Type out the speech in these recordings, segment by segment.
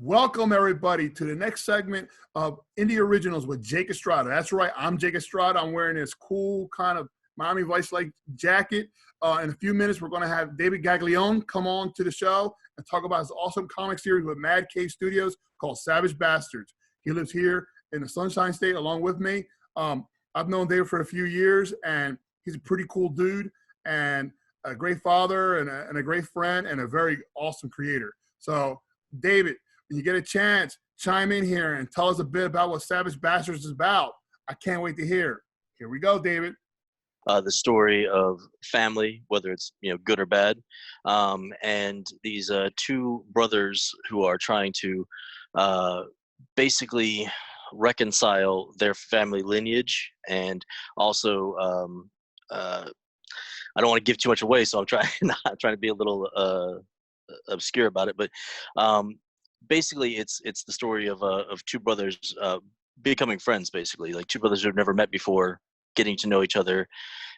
Welcome, everybody, to the next segment of Indie Originals with Jake Estrada. That's right. I'm Jake Estrada. I'm wearing this cool kind of Miami Vice-like jacket. In a few minutes, we're going to have David Galiano come on to the show and talk about his awesome comic series with Mad Cave Studios called Savage Bastards. He lives here in the Sunshine State along with me. I've known David for a few years, and he's a pretty cool dude and a great father and a great friend and a very awesome creator. So, David, when you get a chance, chime in here and tell us a bit about what Savage Bastards is about. I can't wait to hear. Here we go, David. The story of family, whether it's good or bad, and these two brothers who are trying to basically reconcile their family lineage, and also I don't want to give too much away, so I'm trying to be a little obscure about it, but basically it's the story of two brothers becoming friends, basically, like two brothers who have never met before, getting to know each other,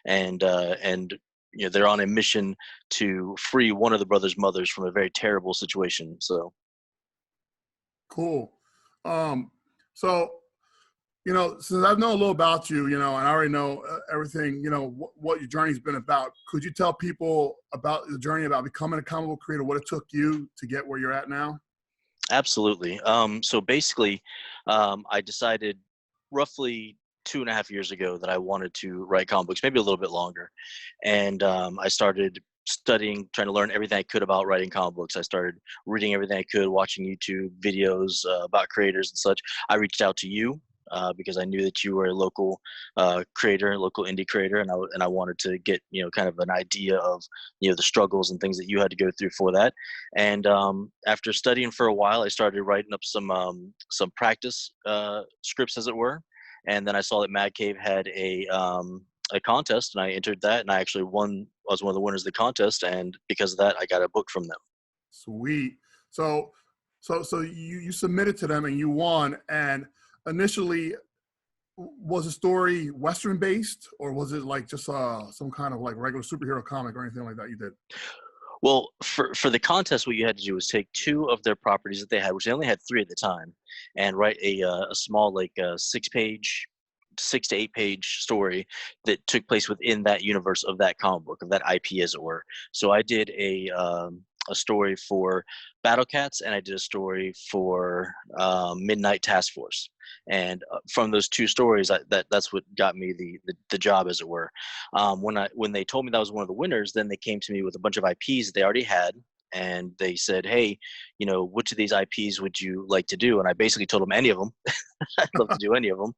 and they're on a mission to free one of the brothers' mothers from a very terrible situation. So cool. So since I've known a little about you, and I already know everything, what your journey's been about, could you tell people about the journey, about becoming a comic book creator, what it took you to get where you're at now? Absolutely. So basically, I decided roughly 2.5 years ago that I wanted to write comic books, maybe a little bit longer. And I started studying, trying to learn everything I could about writing comic books. I started reading everything I could, watching YouTube videos about creators and such. I reached out to you because I knew that you were a local creator, local indie creator, and I wanted to get kind of an idea of the struggles and things that you had to go through for that. And after studying for a while, I started writing up some practice scripts, as it were. And then I saw that Mad Cave had a contest, and I entered that, and I actually won. I was one of the winners of the contest, and because of that, I got a book from them. Sweet. So you submitted to them and you won. And initially, was the story Western based, or was it like just some kind of like regular superhero comic or anything like that you did? Well, for the contest, what you had to do was take two of their properties that they had, which they only had 3 at the time, and write a small, like 6 to 8 page story that took place within that universe of that comic book, of that IP, as it were. So I did a story for Battle Cats, and I did a story for Midnight Task Force. And from those 2 stories, that's what got me the job, as it were. When they told me that I was one of the winners, then they came to me with a bunch of IPs that they already had, and they said, "Hey, which of these IPs would you like to do?" And I basically told them any of them. I'd love to do any of them.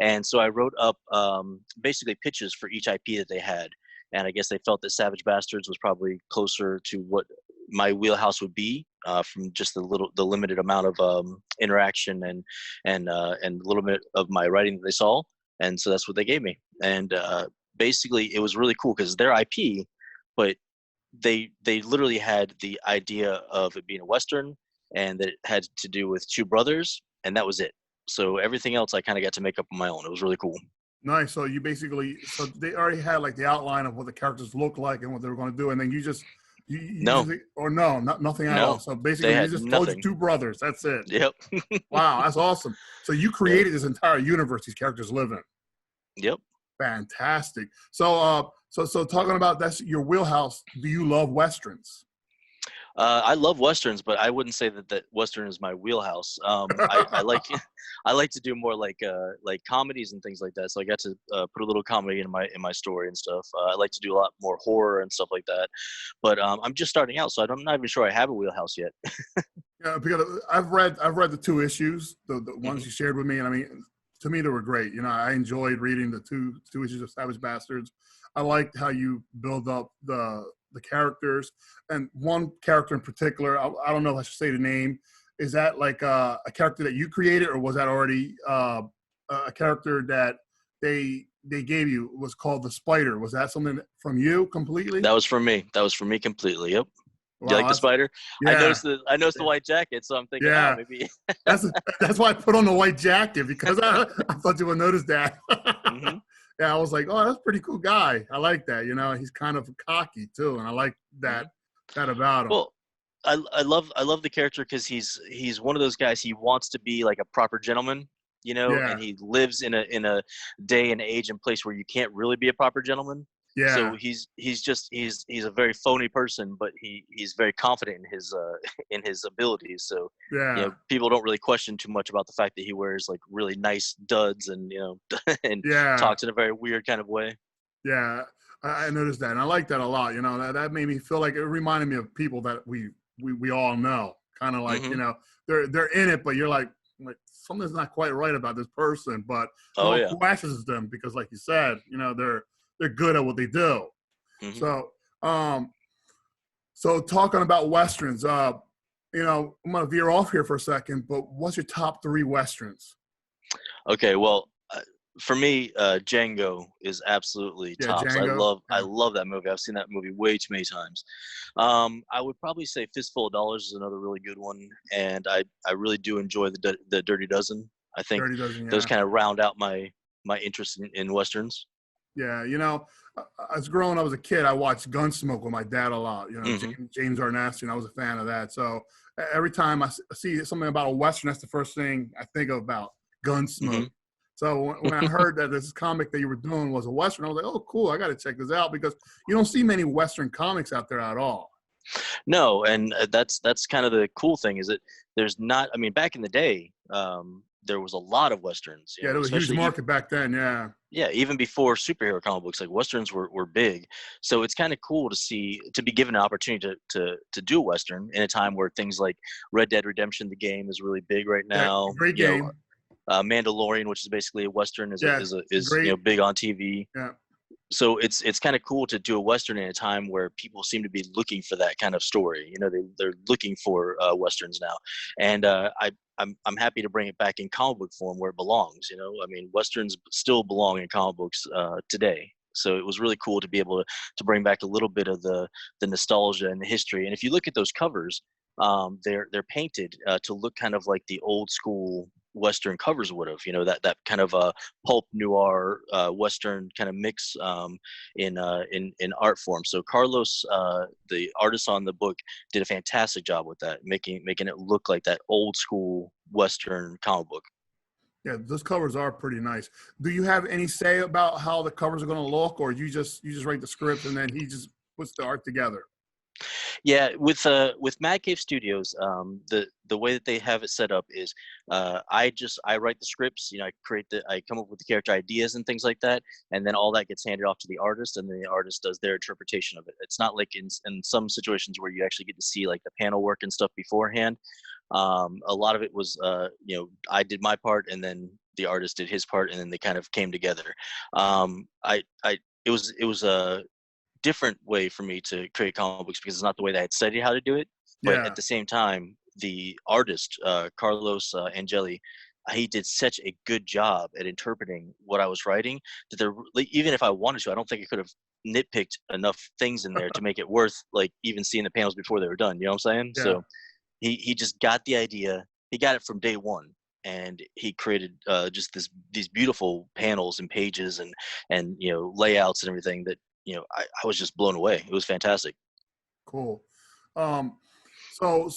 And so I wrote up basically pitches for each IP that they had. And I guess they felt that Savage Bastards was probably closer to what my wheelhouse would be, from just the limited amount of interaction and a little bit of my writing that they saw. And so that's what they gave me. And basically, it was really cool because their IP, but they literally had the idea of it being a Western, and that it had to do with 2 brothers, and that was it. So everything else I kind of got to make up on my own. It was really cool. Nice. So so they already had like the outline of what the characters look like and what they were going to do, and then you just nothing at all. So basically, you just told your 2 brothers. That's it. Yep. Wow, that's awesome. So you created this entire universe these characters live in. Yep. Fantastic. So so talking about that's your wheelhouse. Do you love Westerns? I love Westerns, but I wouldn't say that Western is my wheelhouse. I like to do more like comedies and things like that. So I got to put a little comedy in my story and stuff. I like to do a lot more horror and stuff like that. But I'm just starting out, so I'm not even sure I have a wheelhouse yet. Yeah, because I've read the 2 issues, the ones you shared with me, and I mean, to me they were great. I enjoyed reading the two issues of Savage Bastards. I liked how you build up the characters, and one character in particular, I don't know if I should say the name. Is that like a character that you created, or was that already a character that they gave you? Was called the Spider? Was that something from you completely? That was from me. That was from me completely. Yep. Wow, you like the Spider? Yeah. I noticed the white jacket, so I'm thinking, yeah, maybe. that's why I put on the white jacket, because I thought you would notice that. Mm-hmm. Yeah, I was like, oh, that's a pretty cool guy. I like that. He's kind of cocky too, and I like that about him. Well, I love the character because he's one of those guys. He wants to be like a proper gentleman, you know, Yeah, and he lives in a day and age and place where you can't really be a proper gentleman. So yeah, he's a very phony person, but he's very confident in his in his abilities. So you yeah, know, people don't really question too much about the fact that he wears like really nice duds and, you know, and yeah, talks in a very weird kind of way. yeah. I noticed that, and I like that a lot. You know, that made me feel like it reminded me of people that we all know. Kind of like, you Hmm. know, they're in it, but you're like something's not quite right about this person, but no Oh one yeah. questions them because, like you said, you know, they're good at what they do. Hmm. So, um, so talking about westerns, you know, I'm gonna veer off here for a second, but what's your top three westerns? Okay, well, for me, Django is absolutely Yeah, tops. Django. I Yeah, love that movie. I've seen that movie way too many times. I would probably say Fistful of Dollars is another really good one, and I really do enjoy the Dirty Dozen. I think Dirty Dozen. those Yeah, kind of round out my interest in westerns. yeah. You know, as growing up as a kid, I watched Gunsmoke with my dad a lot. You know, Hmm. James Arness, and I was a fan of that. So every time see something about a western, that's the first thing I think about Gunsmoke. Hmm. So when I heard that this comic that you were doing was a western, I was like, "Oh, cool! I got to check this out," because you don't see many western comics out there at all. No, and that's kind of the cool thing is that there's not. I mean, back in the day, there was a lot of westerns. You Yeah, know, there was a huge especially market back then. Yeah, yeah, even before superhero comic books, like westerns were big. So it's kind of cool to see to be given an opportunity to do a western in a time where things like Red Dead Redemption, the game, is really big right yeah, now. great You know, game. Mandalorian, which is basically a western, Yeah, is you great. know big on TV. Yeah, So it's kind of cool to do a western in a time where people seem to be looking for that kind of story. You know, they're looking for westerns now, and I'm happy to bring it back in comic book form where it belongs. You know, I mean, westerns still belong in comic books today. So it was really cool to be able to bring back a little bit of the nostalgia and the history. And if you look at those covers, they're painted to look kind of like the old school western covers would have. You know, that kind of pulp noir western kind of mix in art form. So Carlos, the artist on the book, did a fantastic job with that, making it look like that old school western comic book. yeah, those covers are pretty nice. Do you have any say about how the covers are going to look, or you just write the script and then he just puts the art together? Yeah, with Mad Cave Studios, the way that they have it set up is, I write the scripts. You know, I come up with the character ideas and things like that, and then all that gets handed off to the artist, and then the artist does their interpretation of it. It's not like in some situations where you actually get to see like the panel work and stuff beforehand. A lot of it was, you know, I did my part, and then the artist did his part, and then they kind of came together. I it was a different way for me to create comic books because it's not the way that I had studied how to do it. But at Yeah. the same time, the artist, Carlos Angeli, he did such a good job at interpreting what I was writing that there, like, even if I wanted to, I don't think I could have nitpicked enough things in there to make it worth like even seeing the panels before they were done. You know what I'm saying? Yeah. So he just got the idea. He got it from day one, and he created just these beautiful panels and pages and you know layouts and everything that you know I was just blown away. It was fantastic. Cool. Um, so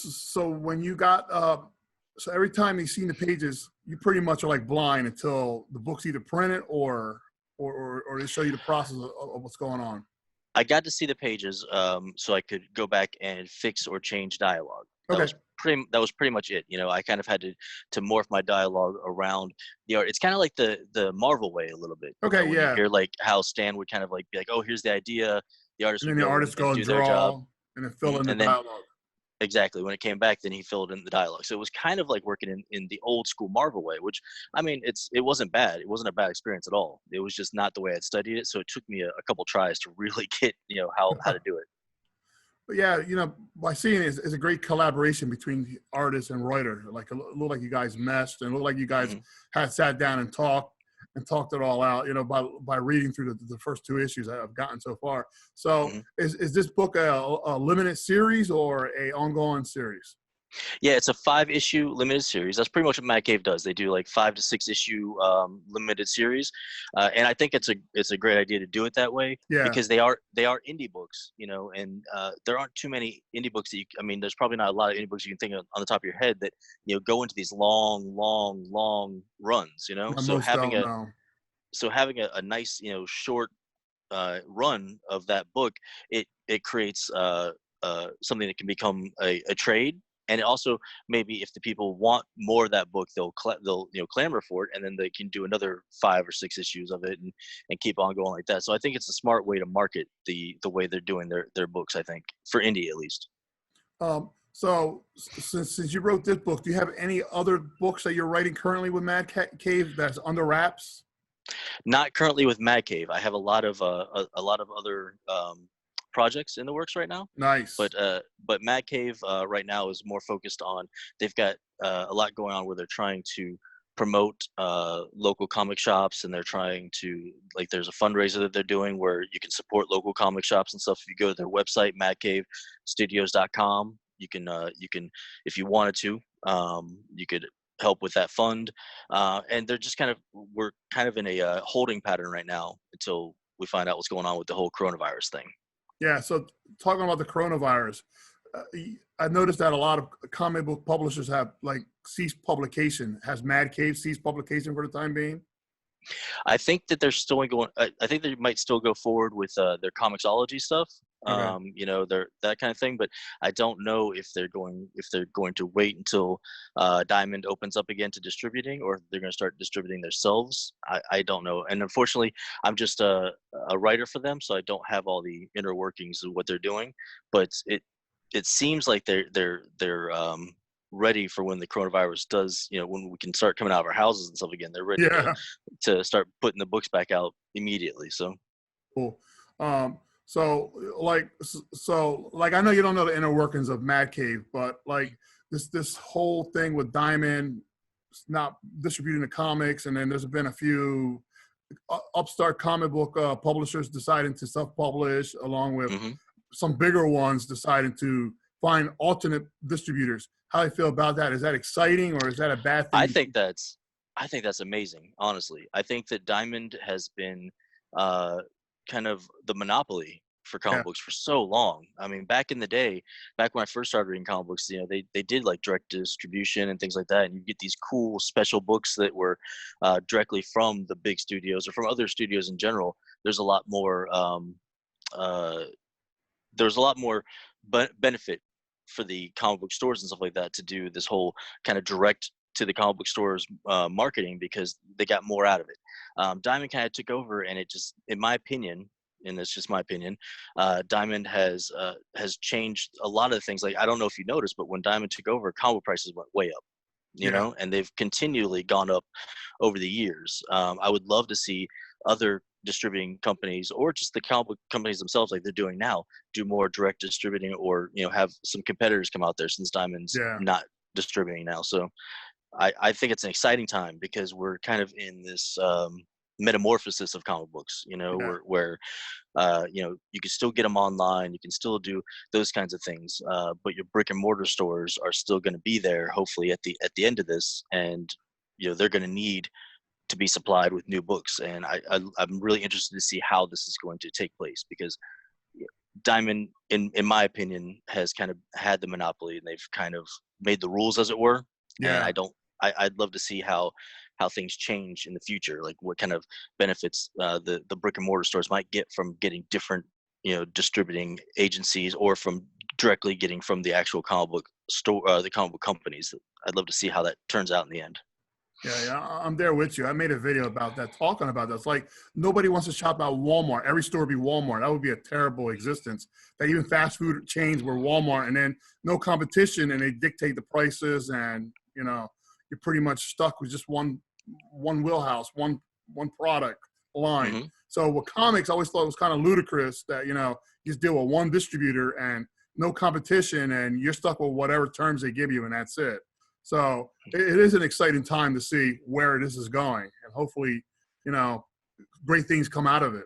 when you got so every time you seen the pages, you pretty much are like blind until the book's either printed or they show you the process of what's going on. I got to see the pages, so I could go back and fix or change dialogue. Okay. That was pretty much it. You know, I kind of had to morph my dialogue around the art. It's kind of like the Marvel way a little bit. You know, Okay. when you Yeah. hear like how Stan would kind of like be like, "Oh, here's the idea," the artist And would then the go artists go and and do their job. draw and then fill in the And then dialogue. exactly. When it came back, then he filled in the dialogue. So it was kind of like working in the old school Marvel way, which I mean, it wasn't bad. It wasn't a bad experience at all. It was just not the way I'd studied it. So it took me a couple tries to really get you know how to do it. But yeah, you know, by seeing it is a great collaboration between the artist and writer. Like it looked like you guys meshed and it looked like you guys Hmm. had sat down and talked it all out. You know, by reading through the first two issues that I've gotten so far. So Hmm. is this book a limited series or a ongoing series? Yeah, it's a 5-issue limited series. That's pretty much what Mad Cave does. They do like 5 to 6 issue limited series, and I think it's a great idea to do it that way Yeah, because they are indie books, you know, and there aren't too many indie books that you. I mean, there's probably not a lot of indie books you can think of on the top of your head that go into these long runs, you know. yeah, most don't know. So having a nice short run of that book, it creates something that can become a trade, and it also maybe if the people want more of that book, they'll clamor for it, and then they can do another 5 or 6 issues of it and keep on going like that. So I think it's a smart way to market the way they're doing their books. I think for indie at least. So since you wrote this book, do you have any other books that you're writing currently with Cave that's under wraps? Not currently with Mad Cave. I have a lot of other projects in the works right now. Nice. But Mad Cave right now is more focused on. They've got a lot going on where they're trying to promote local comic shops, and they're trying to there's a fundraiser that they're doing where you can support local comic shops and stuff. If you go to their website, madcavestudios.com, you can if you wanted to, you could help with that fund, and they're just we're kind of in a holding pattern right now until we find out what's going on with the whole coronavirus thing. Yeah. So talking about the coronavirus, I noticed that a lot of comic book publishers have ceased publication. Has Mad Cave ceased publication for the time being? I think that they're still going. I think they might still go forward with their comiXology stuff. Okay. They're that kind of thing. But I don't know if they're going to wait until Diamond opens up again to distributing, or if they're going to start distributing themselves. I don't know. And unfortunately, I'm just a writer for them, so I don't have all the inner workings of what they're doing. But it seems like they're ready for when the coronavirus does, when we can start coming out of our houses and stuff again. They're ready Yeah. to start putting the books back out immediately. So Cool. I know you don't know the inner workings of Mad Cave, but this whole thing with Diamond not distributing the comics, and then there's been a few upstart comic book publishers deciding to self-publish, along with some bigger ones deciding to find alternate distributors. How do you feel about that? Is that exciting, or is that a bad thing? I think that's amazing. Honestly, I think that Diamond has been kind of the monopoly for comic books for so long. I mean, back in the day, back when I first started reading comic books, they did direct distribution and things like that, and you get these cool special books that were directly from the big studios or from other studios in general. There's a lot more benefit for the comic book stores and stuff like that to do this whole kind of direct to the comic book stores marketing, because they got more out of it. Diamond kind of took over, and it just, in my opinion, and it's just my opinion, Diamond has changed a lot of the things. I don't know if you noticed, but when Diamond took over, comic book prices went way up, and they've continually gone up over the years. I would love to see other distributing companies, or just the comic book companies themselves, like they're doing now, do more direct distributing, or have some competitors come out there, since Diamond's not distributing now. So I think it's an exciting time, because we're kind of in this metamorphosis of comic books, where you can still get them online, you can still do those kinds of things, but your brick and mortar stores are still going to be there, hopefully at the end of this, and they're going to need to be supplied with new books. And I'm really interested to see how this is going to take place, because Diamond, in my opinion, has kind of had the monopoly, and they've kind of made the rules, as it were. And I'd love to see how things change in the future, like what kind of benefits the brick and mortar stores might get from getting different distributing agencies, or from directly getting from the actual comic book store, the comic book companies. I'd love to see how that turns out in the end. Yeah, I'm there with you. I made a video about that, talking about that. It's like nobody wants to shop at Walmart. Every store would be Walmart. That would be a terrible existence. That even fast food chains were Walmart, and then no competition, and they dictate the prices, and you're pretty much stuck with just one wheelhouse, one product line. So with comics, I always thought it was kind of ludicrous that you just deal with one distributor and no competition, and you're stuck with whatever terms they give you, and that's it. So it is an exciting time to see where this is going, and hopefully, great things come out of it.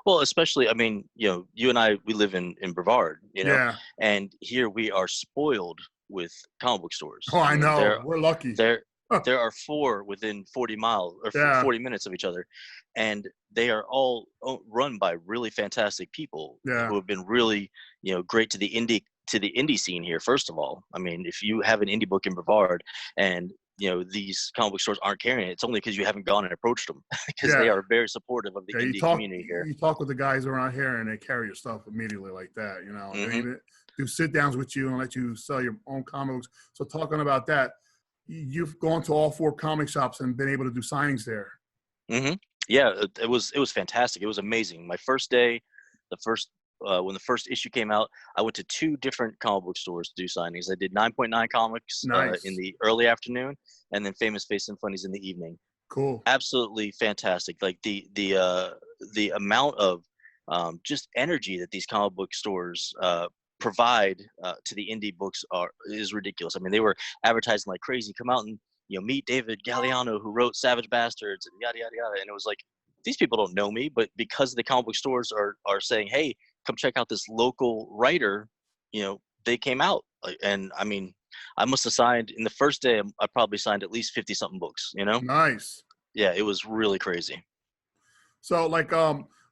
Well, especially, I mean, you and I, we live in Brevard, and here we are spoiled with comic book stores. Oh, I I mean, know. We're lucky. there there are 4 within 40 miles or Yeah. 40 minutes of each other, and they are all run by really fantastic people Yeah. who have been really, great to the indie scene here. First of all, I mean, if you have an indie book in Brevard and these comic book stores aren't carrying it, it's only because you haven't gone and approached them, because they Yeah. are very supportive of the Yeah, indie community here. you talk with the guys around here and they carry your stuff immediately like that, They Hmm. even do sit downs with you and let you sell your own comics. So talking about that, you've gone to all 4 comic shops and been able to do signings there. Hmm. Yeah, it was fantastic. It was amazing. My first day, the first when the first issue came out, I went to 2 different comic book stores to do signings. I did 9.9 Comics in Nice. the early afternoon, and then Famous Face and Funnies in the evening. Cool. Absolutely fantastic. Like the amount of just energy that these comic book stores provide to the indie books is ridiculous. I mean, they were advertising like crazy. Come out and meet David Galiano, who wrote Savage Bastards, and yada yada yada. And it was like, these people don't know me, but because the comic book stores are saying, hey, come check out this local writer, they came out. And I mean, I must have signed in the first day. I probably signed at least 50 something books. Nice. Yeah, it was really crazy. So like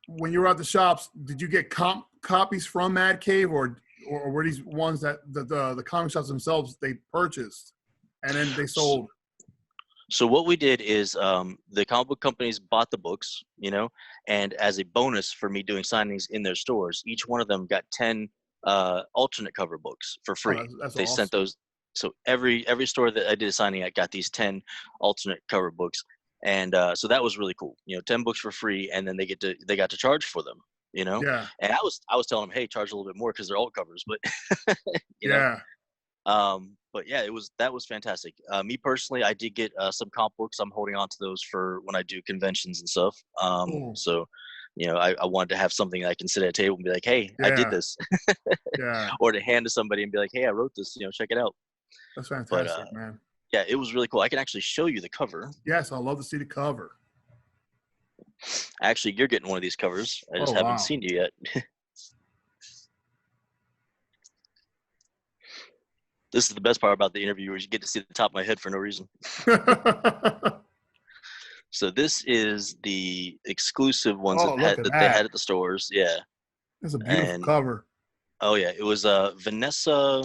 when you were at the shops, did you get copies from Mad Cave or were these ones that the comic shops themselves they purchased and then they sold? So what we did is the comic book companies bought the books, and as a bonus for me doing signings in their stores, each one of them got 10 alternate cover books for free. Oh, that's They awesome. sent those. So every store that I did a signing at got these 10 alternate cover books, and so that was really cool. 10 books for free, and then they got to charge for them. Yeah. And I was telling them, hey, charge a little bit more because they're alt covers, but Yeah. But yeah, that was fantastic. Me personally, I did get some comp books. I'm holding on to those for when I do conventions and stuff. Cool. So, I wanted to have something I can sit at a table and be like, hey, I did Yeah. this. Yeah. Or to hand to somebody and be like, hey, I wrote this, check it out. That's But fantastic, man. yeah, it was really cool. I can actually show you the cover. Yes, I'd love to see the cover. Actually, you're getting one of these covers. I just Oh, haven't wow. seen you yet. This is the best part about the interview, is you get to see the top of my head for no reason. So this is the exclusive ones Oh, look at that they that. had at the stores. Yeah. That's a beautiful cover. Oh yeah, it was Vanessa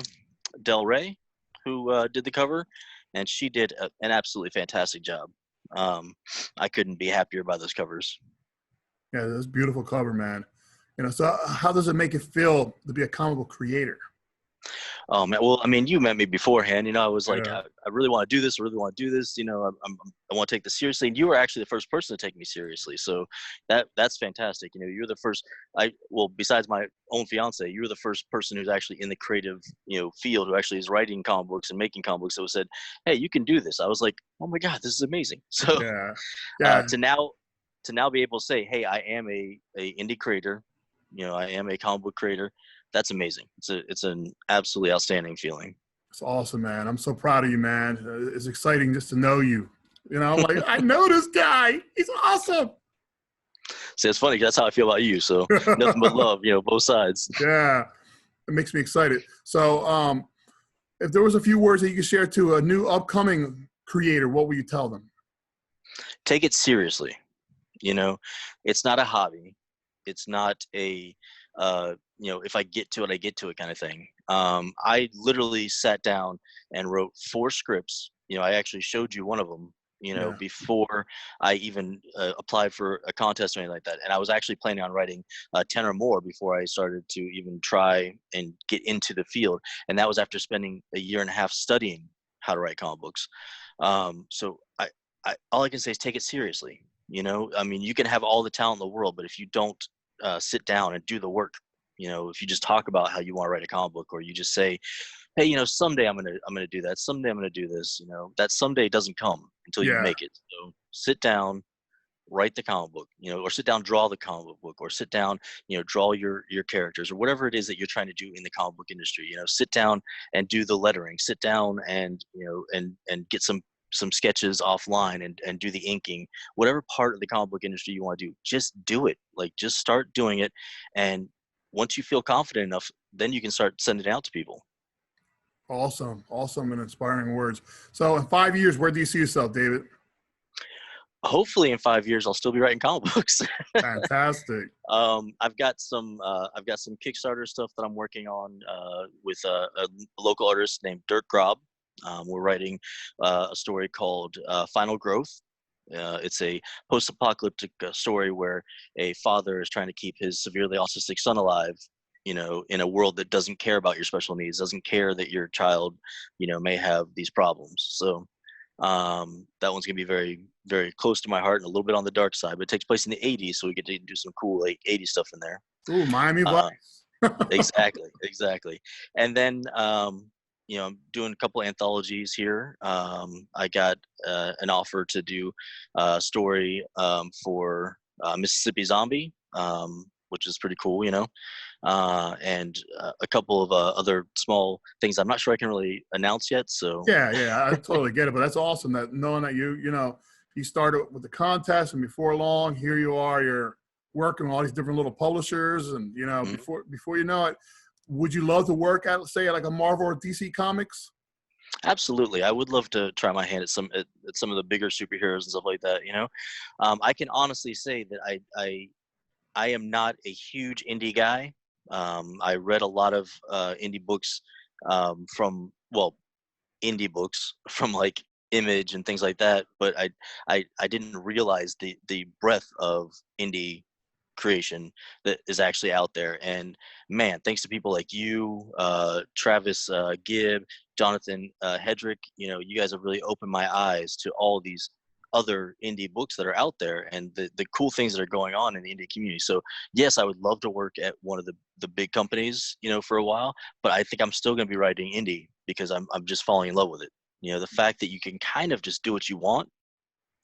Del Rey who did the cover, and she did an absolutely fantastic job. I couldn't be happier about those covers. Yeah, that's a beautiful cover, man. So how does it make it feel to be a comic book creator? Oh man, well, I mean, you met me beforehand. I was like, Yeah. I really want to do this. I really want to do this. I want to take this seriously. And you were actually the first person to take me seriously. So that's fantastic. You're the first. Besides my own fiance, you're the first person who's actually in the creative, field, who actually is writing comic books and making comic books. So said, hey, you can do this. I was like, oh my god, this is amazing. So Yeah. to now be able to say, hey, I am a indie creator. I am a comic book creator. That's amazing. It's an absolutely outstanding feeling. It's awesome, man. I'm so proud of you, man. It's exciting just to know you. Like, I know this guy. He's awesome. See, it's funny. That's how I feel about you. So nothing but love, both sides. Yeah. It makes me excited. So if there was a few words that you could share to a new upcoming creator, what would you tell them? Take it seriously. It's not a hobby. It's not a, if I get to it, I get to it kind of thing. I literally sat down and wrote 4 scripts. I actually showed you one of them, before I even applied for a contest or anything like that. And I was actually planning on writing 10 or more before I started to even try and get into the field. And that was after spending a year and a half studying how to write comic books. So all I can say is take it seriously. I mean, you can have all the talent in the world, but if you don't sit down and do the work, if you just talk about how you want to write a comic book, or you just say, hey, someday I'm gonna do that. Someday I'm gonna do this. That someday doesn't come until you make it. So sit down, write the comic book, or sit down, draw the comic book, or sit down, draw your characters, or whatever it is that you're trying to do in the comic book industry. Sit down and do the lettering. Sit down and and get some sketches offline and do the inking. Whatever part of the comic book industry you want to do, just do it. Like, just start doing it, and once you feel confident enough, then you can start sending it out to people. Awesome. Awesome and inspiring words. So in 5 years, where do you see yourself, David? Hopefully in 5 years I'll still be writing comic books. Fantastic. I've got some Kickstarter stuff that I'm working on with a local artist named Dirk Grob. We're writing a story called Final Growth. It's a post-apocalyptic story where a father is trying to keep his severely autistic son alive, in a world that doesn't care about your special needs, doesn't care that your child, may have these problems. So that one's gonna be very, very close to my heart and a little bit on the dark side, but it takes place in the 80s, so we get to do some cool like 80s stuff in there. Ooh, Miami Uh, Vice. exactly. And then I'm doing a couple anthologies here. I got an offer to do a story for Mississippi Zombie, which is pretty cool, and a couple of other small things I'm not sure I can really announce yet. So Yeah, I totally get it. But that's awesome that knowing that you started with the contest and before long, here you are, you're working with all these different little publishers and, mhm. before you know it, would you love to work at, say, like a Marvel or DC Comics? Absolutely, I would love to try my hand at some of the bigger superheroes and stuff like that. I can honestly say that I am not a huge indie guy. I read a lot of indie books from well, indie books from like Image and things like that, but I didn't realize the breadth of indie creation that is actually out there. And man, thanks to people like you, Travis Gibb, Jonathan Hedrick, you guys have really opened my eyes to all these other indie books that are out there and the cool things that are going on in the indie community. So yes, I would love to work at one of the big companies, for a while, but I think I'm still going to be writing indie because I'm just falling in love with it. The fact that you can kind of just do what you want,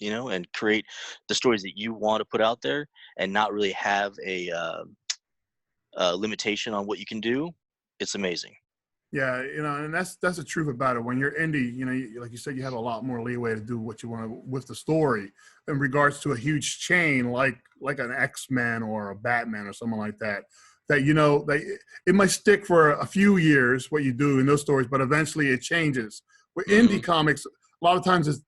and create the stories that you want to put out there and not really have a limitation on what you can do. It's amazing. Yeah, and that's the truth about it. When you're indie, like you said, you have a lot more leeway to do what you want with the story in regards to a huge chain like an X-Men or a Batman or something like that. That it might stick for a few years what you do in those stories, but eventually it changes. With Hmm. indie comics, a lot of times it's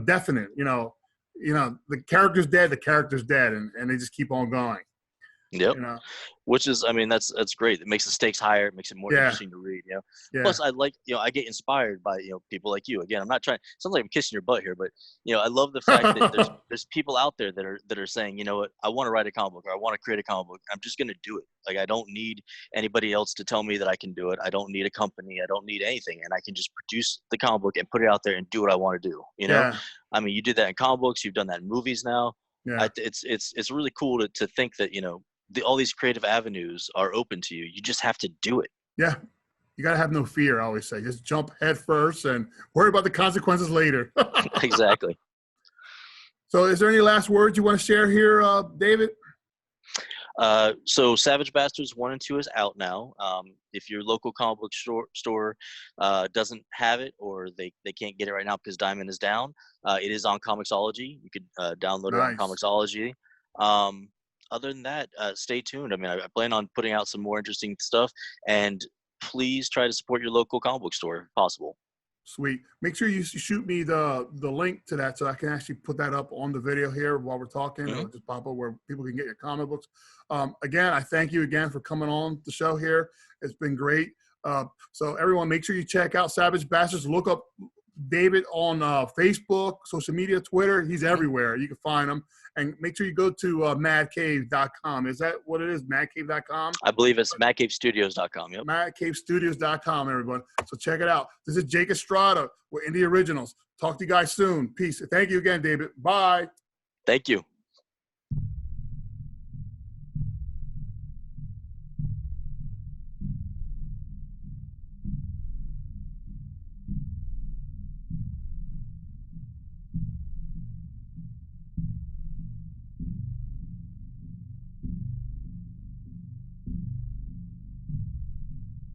definite. The character's dead, the character's dead, and they just keep on going. Yep. You know, Which is, I mean, that's great. It makes the stakes higher. It makes it more yeah, interesting to read. yeah. Plus, I like, I get inspired by people like you. Again, I'm not trying. Sounds like I'm kissing your butt here, but I love the fact that there's people out there that are saying, you know what, I want to write a comic book or I want to create a comic book. I'm just gonna do it. Like I don't need anybody else to tell me that I can do it. I don't need a company. I don't need anything, and I can just produce the comic book and put it out there and do what I want to do. Yeah, I mean, you did that in comic books. You've done that in movies now. yeah, It's really cool to think that all these creative avenues are open to you. You just have to do it. yeah. You got to have no fear, I always say. Just jump head first and worry about the consequences later. Exactly. So is there any last words you want to share here, David? So Savage Bastards 1 and 2 is out now. If your local comic book store doesn't have it or they can't get it right now because Diamond is down, it is on Comixology. You could download it on Nice. Comixology. Um, Other than that, stay tuned. I mean, I plan on putting out some more interesting stuff, and please try to support your local comic book store if possible. Sweet. Make sure you shoot me the link to that so I can actually put that up on the video here while we're talking. Hmm. It'll just pop up where people can get your comic books. Again, I thank you again for coming on the show here. It's been great. So everyone, make sure you check out Savage Bastards. Look up David on Facebook, social media, Twitter. He's Hmm. everywhere. You can find him. And make sure you go to madcave.com. Is that what it is? Madcave.com? I believe it's MadCaveStudios.com. Yep. MadCaveStudios.com, everyone. So check it out. This is Jake Estrada with Indie Originals. Talk to you guys soon. Peace. Thank you again, David. Bye. Thank you.